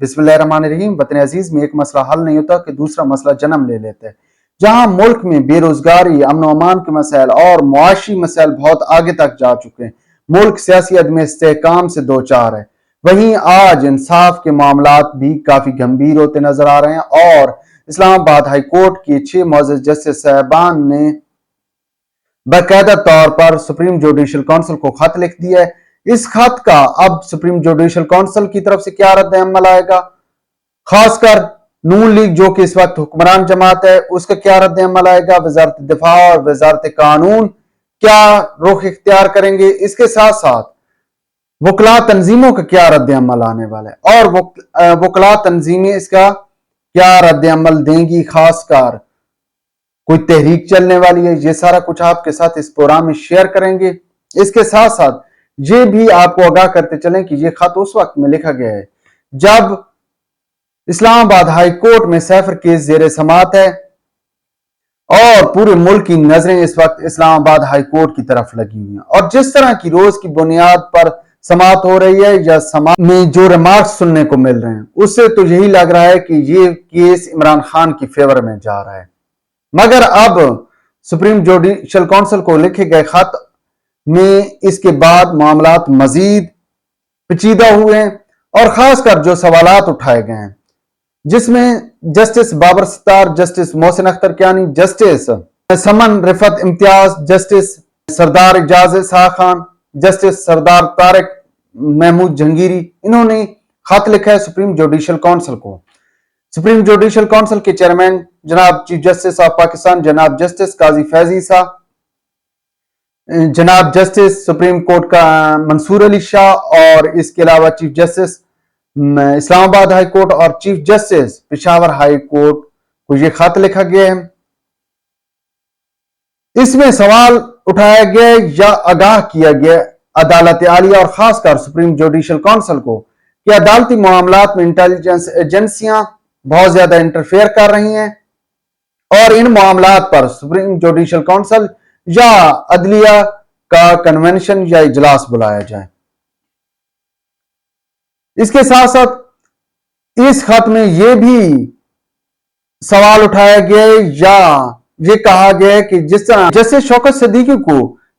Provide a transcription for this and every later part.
बिस्मिल्लाहिर्रहमानिर्रहीम। वतन अजीज में एक मसला हल नहीं होता कि दूसरा मसला जन्म ले लेता है। जहां मुल्क में बेरोजगारी, अमन व अमान के मसाइल और मुआशी मसाइल बहुत आगे तक जा चुके हैं, मुल्क सियासी अदम इस्तेहकाम से दो चार है, वहीं आज इंसाफ के मामलात भी काफी गंभीर होते नजर आ रहे हैं। और इस्लामाबाद हाई कोर्ट के 6 मुअज़्ज़ज़ जस्टिस साहबान ने बाकायदा तौर पर सुप्रीम जुडिशल काउंसिल को खत लिख दिया है। इस खत का अब सुप्रीम जुडिशल काउंसिल की तरफ से क्या रद्द अमल आएगा, खासकर नून लीग जो कि इस वक्त हुक्मरान जमात है, उसका क्या रद्द अमल आएगा, वजारत दिफा और वजारत कानून क्या रुख इख्तियार करेंगे, इसके साथ साथ वकला तंजीमों का क्या रद्द अमल आने वाला है और वकला तंजीमें इसका क्या रद्द अमल देंगी, खासकर कोई तहरीक चलने वाली है, ये सारा कुछ आपके साथ इस प्रोग्राम में शेयर करेंगे। इसके साथ साथ ये भी आपको आगाह करते चलें कि ये खत उस वक्त में लिखा गया है जब इस्लामाबाद हाई कोर्ट में सैफर केस जेर समात है और पूरे मुल्क की नजरें इस वक्त इस्लामाबाद हाई कोर्ट की तरफ लगी हुई हैं। और जिस तरह की रोज की बुनियाद पर समात हो रही है या समात में जो रिमार्क्स सुनने को मिल रहे हैं, उससे तो यही लग रहा है कि ये केस इमरान खान की फेवर में जा रहा है। मगर अब सुप्रीम जुडिशल काउंसिल को लिखे गए खत में इसके बाद मामलात मजीद पेचीदा हुए हैं और खासकर जो सवालात उठाए गए हैं, जिसमें justice Babar Sattar, justice Mohsin Akhtar Kayani, justice Saman Rifat Imtiaz, justice Sardar Ejaz Shah Khan, justice Sardar Tariq Mahmood Jahangiri, इन्होंने खत लिखा है सुप्रीम जुडिशल काउंसिल को। सुप्रीम जुडिशल काउंसिल के चेयरमैन जनाब चीफ जस्टिस ऑफ पाकिस्तान जनाब जस्टिस काजी फैजी साहब, जनाब जस्टिस सुप्रीम कोर्ट का मंसूर अली शाह और इसके अलावा chief justice Islamabad high court और chief justice Peshawar high court को यह खत लिखा गया है। इसमें सवाल उठाया गया या आगाह किया गया अदालत आलिया और खासकर सुप्रीम जुडिशल काउंसिल को कि अदालती मामलात में इंटेलिजेंस एजेंसियां बहुत ज्यादा इंटरफेयर कर रही हैं और इन मामलात पर सुप्रीम जुडिशल काउंसिल या अदलिया का कन्वेंशन या इजलास बुलाया जाए। इसके साथ साथ इस खत में यह भी सवाल उठाया गया या ये कहा गया है कि जिस तरह जैसे शौकत सिद्दीकी को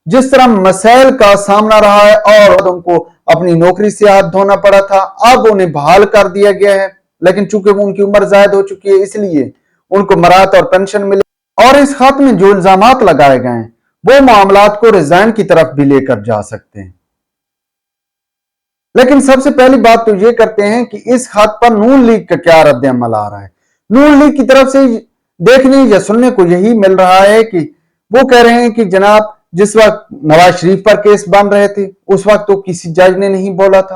जिस तरह मसाइल का सामना रहा है और उनको अपनी नौकरी से हाथ धोना पड़ा था, अब उन्हें बहाल कर दिया गया है, लेकिन चूंकि उनकी उम्र जायद हो चुकी है इसलिए उनको मराहत और पेंशन मिले। और इस खत में जो इल्जामात लगाए गए हैं वो मामलात को रिजाइन की तरफ भी लेकर जा सकते हैं। लेकिन सबसे पहली बात तो ये करते हैं कि इस खत पर नून लीग का क्या रद्द अमल आ रहा है। नून लीग की तरफ से देखने या सुनने को यही मिल रहा है कि वो कह रहे हैं कि जनाब जिस वक्त नवाज शरीफ पर केस बन रहे थे उस वक्त तो किसी जज ने नहीं बोला था।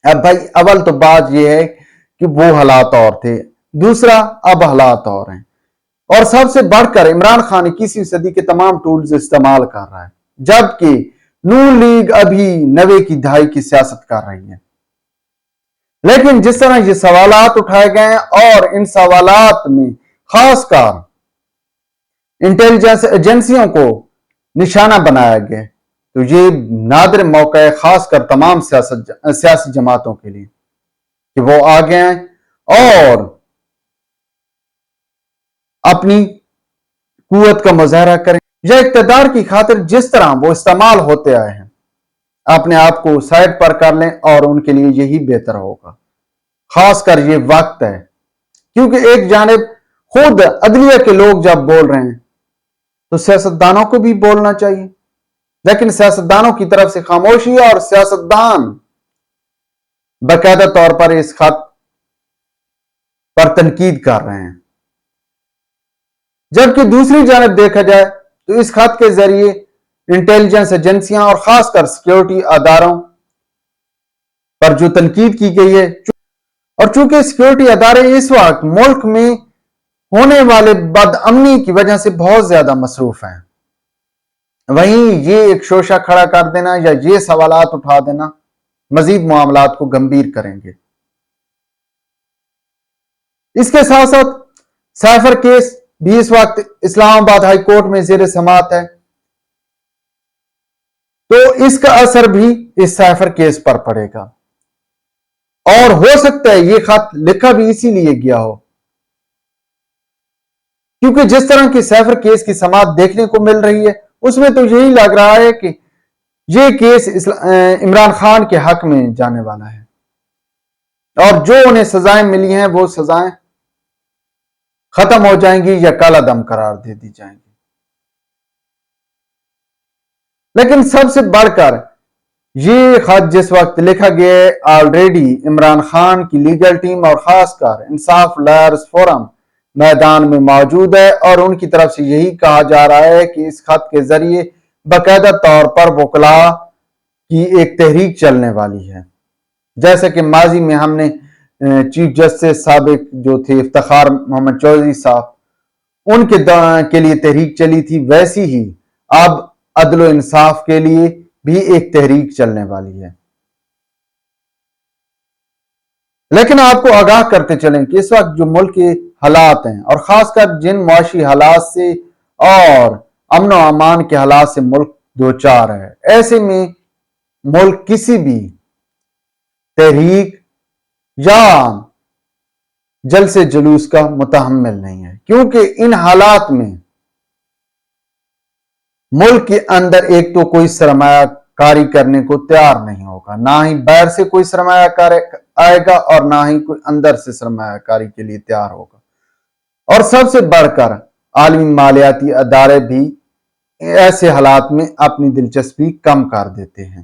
अब भाई अव्वल तो बात यह है कि वो हालात और थे, दूसरा अब हालात और हैं, और सबसे बढ़कर इमरान खान 21वीं सदी के तमाम टूल्स इस्तेमाल कर रहा है, जबकि नून लीग अभी 90 की दहाई की सियासत कर रही है। लेकिन जिस तरह ये सवालात उठाए गए हैं और इन सवालात में खासकर इंटेलिजेंस एजेंसियों को निशाना बनाया गया, तो ये नादिर मौका है खासकर तमाम सियासी जमातों के लिए कि वो आगे आए और अपनी कुव्वत का मुजाहरा करें या इक्तदार की खातिर जिस तरह वो इस्तेमाल होते आए हैं अपने आप को साइड पर कर लें और उनके लिए यही बेहतर होगा। खासकर ये वक्त है क्योंकि एक जानिब खुद अदलिया के लोग जब बोल रहे हैं तो सियासतदानों को भी बोलना चाहिए, लेकिन सियासतदानों की तरफ से खामोशी है और सियासतदान बाकायदा तौर पर इस खत पर तनकीद कर रहे हैं। जबकि दूसरी जानब देखा जाए तो इस खत के जरिए इंटेलिजेंस एजेंसियां और खासकर सिक्योरिटी अदारों पर जो तनकीद की गई है, और चूंकि सिक्योरिटी अदारे इस वक्त मुल्क में होने वाले बदअमनी की वजह से बहुत ज्यादा मसरूफ हैं, वहीं ये एक शोशा खड़ा कर देना या ये सवालात उठा देना मजीद मामलात को गंभीर करेंगे। इसके साथ साथ साइफर केस भी इस वक्त इस्लामाबाद हाई कोर्ट में जेर समात है, तो इसका असर भी इस साइफर केस पर पड़ेगा। اور ہو سکتا ہے یہ خط لکھا بھی اسی لیے گیا ہو، کیونکہ جس طرح کی سیفر کیس کی سماعت دیکھنے کو مل رہی ہے اس میں تو یہی لگ رہا ہے کہ یہ کیس عمران خان کے حق میں جانے والا ہے، اور جو انہیں سزائیں ملی ہیں وہ سزائیں ختم ہو جائیں گی یا کالا دم قرار دے دی جائیں گی۔ لیکن سب سے بڑھ کر یہ خط جس وقت لکھا گیا ہے، آلریڈی عمران خان کی لیگل ٹیم اور خاص کر انصاف لائرز فورم میدان میں موجود ہے، اور ان کی طرف سے یہی کہا جا رہا ہے کہ اس خط کے ذریعے باقاعدہ طور پر وکلاء کی ایک تحریک چلنے والی ہے، جیسے کہ ماضی میں ہم نے چیف جسٹس سابق جو تھے افتخار محمد چودھری صاحب ان کے لیے تحریک چلی تھی، ویسی ہی اب عدل و انصاف کے لیے بھی ایک تحریک چلنے والی ہے۔ لیکن آپ کو آگاہ کرتے چلیں کہ اس وقت جو ملک کے حالات ہیں، اور خاص کر جن معاشی حالات سے اور امن و امان کے حالات سے ملک دوچار ہے، ایسے میں ملک کسی بھی تحریک یا جلسے جلوس کا متحمل نہیں ہے، کیونکہ ان حالات میں ملک کے اندر ایک تو کوئی سرمایہ کاری کرنے کو تیار نہیں ہوگا، نہ ہی باہر سے کوئی سرمایہ کار آئے گا اور نہ ہی کوئی اندر سے سرمایہ کاری کے لیے تیار ہوگا، اور سب سے بڑھ کر عالمی مالیاتی ادارے بھی ایسے حالات میں اپنی دلچسپی کم کر دیتے ہیں۔